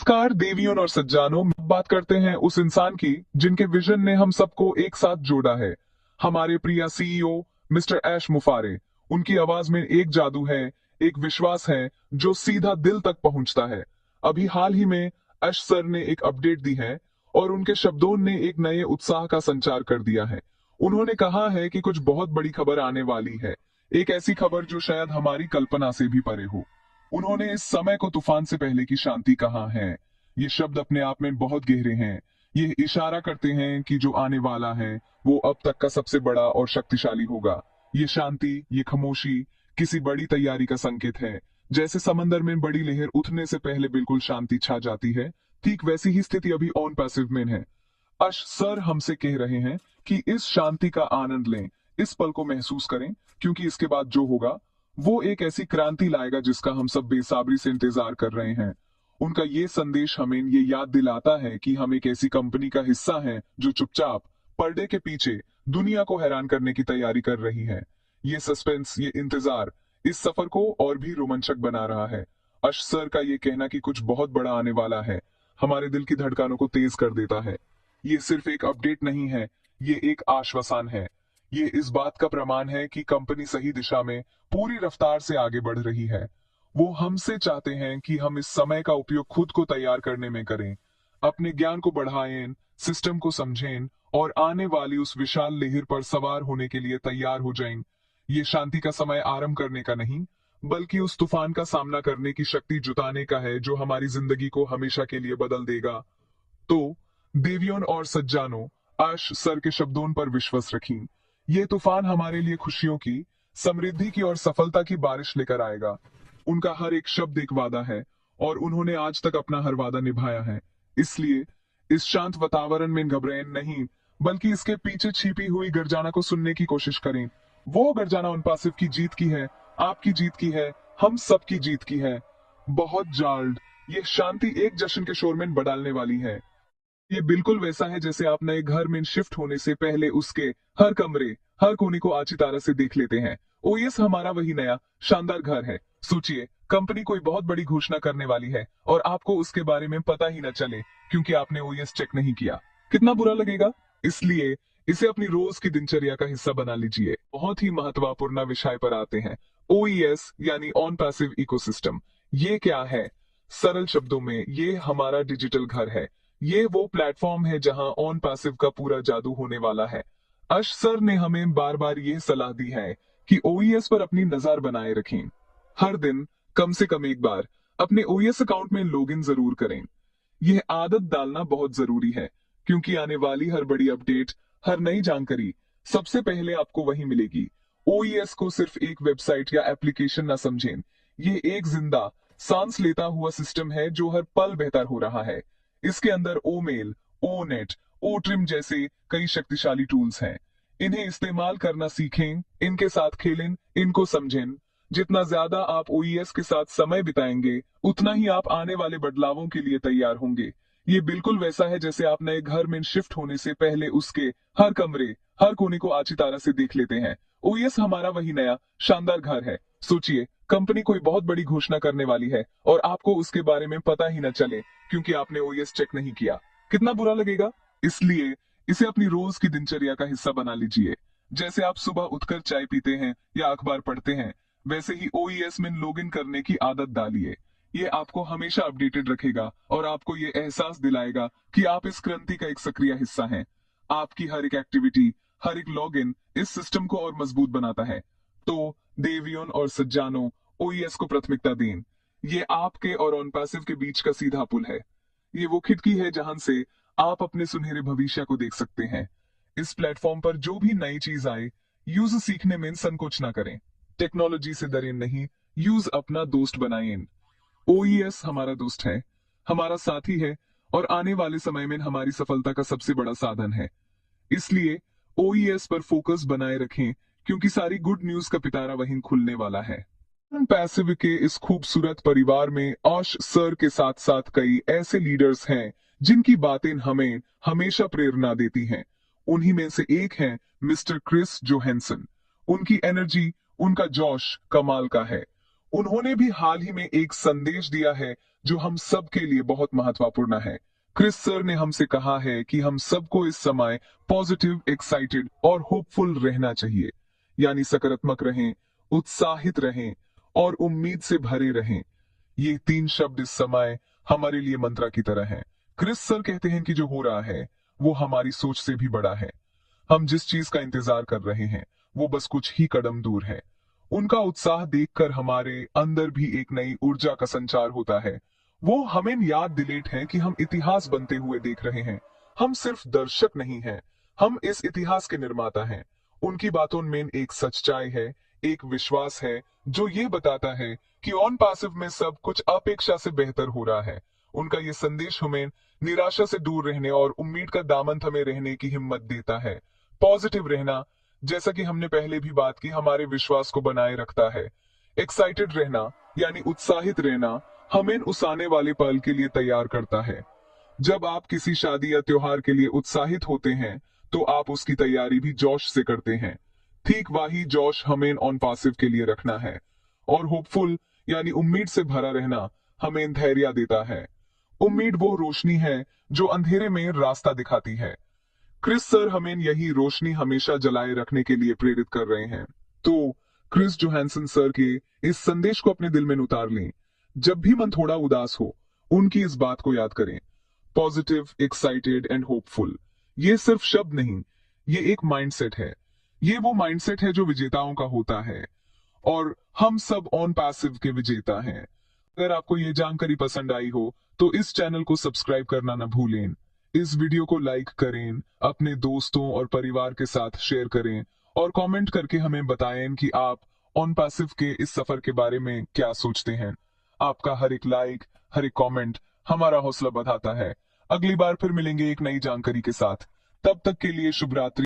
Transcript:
नमस्कार देवियों और सज्जानों, बात करते हैं उस इंसान की जिनके विजन ने हम सबको एक साथ जोड़ा है। हमारे प्रिय सीईओ मिस्टर ऐश मुफारे। उनकी आवाज में एक जादू है, एक विश्वास है जो सीधा दिल तक पहुंचता है। अभी हाल ही में ऐश सर ने एक अपडेट दी है और उनके शब्दों ने एक नए उत्साह का संचार कर दिया है। उन्होंने कहा है कि कुछ बहुत बड़ी खबर आने वाली है, एक ऐसी खबर जो शायद हमारी कल्पना से भी परे हो। उन्होंने इस समय को तूफान से पहले की शांति कहा है। ये शब्द अपने आप में बहुत गहरे हैं। ये इशारा करते हैं कि जो आने वाला है वो अब तक का सबसे बड़ा और शक्तिशाली होगा। ये शांति, ये खामोशी किसी बड़ी तैयारी का संकेत है। जैसे समंदर में बड़ी लहर उठने से पहले बिल्कुल शांति छा जाती है, ठीक वैसी ही स्थिति अभी ऑन पैसिव में है। अश सर हमसे कह रहे हैं कि इस शांति का आनंद लें, इस पल को महसूस करें, क्योंकि इसके बाद जो होगा वो एक ऐसी क्रांति लाएगा जिसका हम सब बेसब्री से इंतजार कर रहे हैं। उनका ये संदेश हमें ये याद दिलाता है कि हम एक ऐसी कंपनी का हिस्सा हैं जो चुपचाप पर्दे के पीछे दुनिया को हैरान करने की तैयारी कर रही है। ये सस्पेंस, ये इंतजार इस सफर को और भी रोमांचक बना रहा है। अश सर का ये कहना कि कुछ बहुत बड़ा आने वाला है हमारे दिल की धड़कनों को तेज कर देता है। ये सिर्फ एक अपडेट नहीं है, ये एक आश्वासन है। ये इस बात का प्रमाण है कि कंपनी सही दिशा में पूरी रफ्तार से आगे बढ़ रही है। वो हमसे चाहते हैं कि हम इस समय का उपयोग खुद को तैयार करने में करें, अपने ज्ञान को बढ़ाएं, सिस्टम को समझें और आने वाली उस विशाल लहर पर सवार होने के लिए तैयार हो जाएं। ये शांति का समय आरंभ करने का नहीं, बल्कि उस तूफान का सामना करने की शक्ति जुटाने का है जो हमारी जिंदगी को हमेशा के लिए बदल देगा। तो देवियों और सज्जानों, आश सर के शब्दों पर विश्वास रखें। ये तूफान हमारे लिए खुशियों की, समृद्धि की और सफलता की बारिश लेकर आएगा। उनका हर एक शब्द एक वादा है और उन्होंने आज तक अपना हर वादा निभाया है। इसलिए इस शांत वातावरण में घबराएं नहीं, बल्कि इसके पीछे छिपी हुई गर्जना को सुनने की कोशिश करें। वो गर्जना उन पासिव की जीत की है, आपकी जीत की है, हम सबकी जीत की है। बहुत जल्द ये शांति एक जश्न के शोर में बदलने वाली है। ये बिल्कुल वैसा है जैसे आप नए घर में शिफ्ट होने से पहले उसके हर कमरे, हर कोने को अच्छी तरह से देख लेते हैं। ओएस हमारा वही नया शानदार घर है। सोचिए, कंपनी कोई बहुत बड़ी घोषणा करने वाली है और आपको उसके बारे में पता ही न चले क्योंकि आपने ओएस चेक नहीं किया। कितना बुरा लगेगा। इसलिए इसे अपनी रोज की दिनचर्या का हिस्सा बना लीजिए। बहुत ही महत्वपूर्ण विषय पर आते हैं। ओईएस यानी ऑन पैसिव इकोसिस्टम। ये क्या है? सरल शब्दों में ये हमारा डिजिटल घर है। ये वो प्लेटफॉर्म है जहां ऑन पैसिव का पूरा जादू होने वाला है। अश सर ने हमें बार बार यह सलाह दी है कि ओईएस पर अपनी नजर बनाए रखें। हर दिन कम से कम एक बार अपने ओईएस अकाउंट में लॉगिन जरूर करें। यह आदत डालना बहुत जरूरी है क्योंकि आने वाली हर बड़ी अपडेट, हर नई जानकारी सबसे पहले आपको वही मिलेगी। ओईएस को सिर्फ एक वेबसाइट या एप्लीकेशन ना समझें। ये एक जिंदा सांस लेता हुआ सिस्टम है जो हर पल बेहतर हो रहा है। इसके अंदर ओ मेल, ओ नेट, ओ ट्रिम जैसे कई शक्तिशाली टूल्स हैं। इन्हें इस्तेमाल करना सीखें, इनके साथ खेलें, इनको समझें। जितना ज्यादा आप ओईएस के साथ समय बिताएंगे, उतना ही आप आने वाले बदलावों के लिए तैयार होंगे। ये बिल्कुल वैसा है जैसे आप नए घर में शिफ्ट होने से पहले उसके हर कमरे, हर कोने को अच्छी तरह से देख लेते हैं। ओईएस हमारा वही नया शानदार घर है। सोचिए, कंपनी कोई बहुत बड़ी घोषणा करने वाली है और आपको उसके बारे में पता ही न चले क्योंकि आपने ओएस चेक नहीं किया। कितना बुरा लगेगा। इसलिए इसे अपनी रोज की दिनचर्या का हिस्सा बना लीजिए। जैसे आप सुबह उठकर चाय पीते हैं या अखबार पढ़ते हैं, वैसे ही ओईएस में लॉगिन करने की आदत डालिए। ये आपको हमेशा अपडेटेड रखेगा और आपको ये एहसास दिलाएगा कि आप इस क्रांति का एक सक्रिय हिस्सा हैं। आपकी हर एक एक्टिविटी, हर एक लॉगिन इस सिस्टम को और मजबूत बनाता है। तो देवियों और सज्जानों, ओईएस को प्राथमिकता दें। ये आपके और ऑन पैसिव के बीच का सीधा पुल है। ये वो खिड़की है जहां से आप अपने सुनहरे भविष्य को देख सकते हैं। इस प्लेटफॉर्म पर जो भी नई चीज आए, यूज सीखने में संकोच ना करें। टेक्नोलॉजी से डरें नहीं, यूज अपना दोस्त बनाएं। ओईएस हमारा दोस्त है, हमारा साथी है और आने वाले समय में हमारी सफलता का सबसे बड़ा साधन है। इसलिए ओईएस पर फोकस बनाए रखें क्योंकि सारी गुड न्यूज का पिटारा वहीं खुलने वाला है। पैसिव के इस खूबसूरत परिवार में आश सर के साथ साथ कई ऐसे लीडर्स हैं जिनकी बातें हमें हमेशा प्रेरणा देती हैं। उन्हीं में से एक है मिस्टर क्रिस जोहेंसन। उनकी एनर्जी, उनका जोश कमाल का है। उन्होंने भी हाल ही में एक संदेश दिया है जो हम सब के लिए बहुत महत्वपूर्ण है। क्रिस सर ने हमसे कहा है कि हम सबको इस समय पॉजिटिव, एक्साइटेड और होपफुल रहना चाहिए, यानी सकारात्मक रहें, उत्साहित रहें और उम्मीद से भरे रहें। ये 3 शब्द इस समय हमारे लिए मंत्र की तरह हैं। क्रिस सर कहते हैं कि जो हो रहा है वो हमारी सोच से भी बड़ा है। हम जिस चीज का इंतजार कर रहे हैं वो बस कुछ ही कदम दूर है। उनका उत्साह देखकर हमारे अंदर भी एक नई ऊर्जा का संचार होता है। वो हमें याद दिलाते हैं कि हम इतिहास बनते हुए देख रहे हैं। हम सिर्फ दर्शक नहीं हैं, हम इस इतिहास के निर्माता हैं। उनकी बातों में एक सच्चाई है, एक विश्वास है जो ये बताता है कि ऑन पैसिव में सब कुछ अपेक्षा से बेहतर हो रहा है। उनका ये संदेश हमें निराशा से दूर रहने और उम्मीद का दामन थमे रहने की हिम्मत देता है। पॉजिटिव रहना, जैसा कि हमने पहले भी बात की, हमारे विश्वास को बनाए रखता है। एक्साइटेड रहना यानी उत्साहित रहना हमें उस आने वाले पल के लिए तैयार करता है। जब आप किसी शादी या त्योहार के लिए उत्साहित होते हैं तो आप उसकी तैयारी भी जोश से करते हैं। ठीक वही जोश हमें ऑन पैसिव के लिए रखना है। और होपफुल यानी उम्मीद से भरा रहना हमें धैर्य देता है। उम्मीद वो रोशनी है जो अंधेरे में रास्ता दिखाती है। क्रिस सर हमें यही रोशनी हमेशा जलाए रखने के लिए प्रेरित कर रहे हैं। तो क्रिस जोहानसन सर के इस संदेश को अपने दिल में उतार लें। जब भी मन थोड़ा उदास हो, उनकी इस बात को याद करें। पॉजिटिव, एक्साइटेड एंड होपफुल, ये सिर्फ शब्द नहीं, ये एक माइंडसेट है। ये वो माइंडसेट है जो विजेताओं का होता है और हम सब ऑन पैसिव के विजेता हैं। अगर आपको ये जानकारी पसंद आई हो तो इस चैनल को सब्सक्राइब करना न भूलें। इस वीडियो को लाइक करें, अपने दोस्तों और परिवार के साथ शेयर करें और कमेंट करके हमें बताएं कि आप ऑन पैसिव के इस सफर के बारे में क्या सोचते हैं। आपका हर एक लाइक, हर एक कमेंट हमारा हौसला बढ़ाता है। अगली बार फिर मिलेंगे एक नई जानकारी के साथ। तब तक के लिए शुभ रात्रि।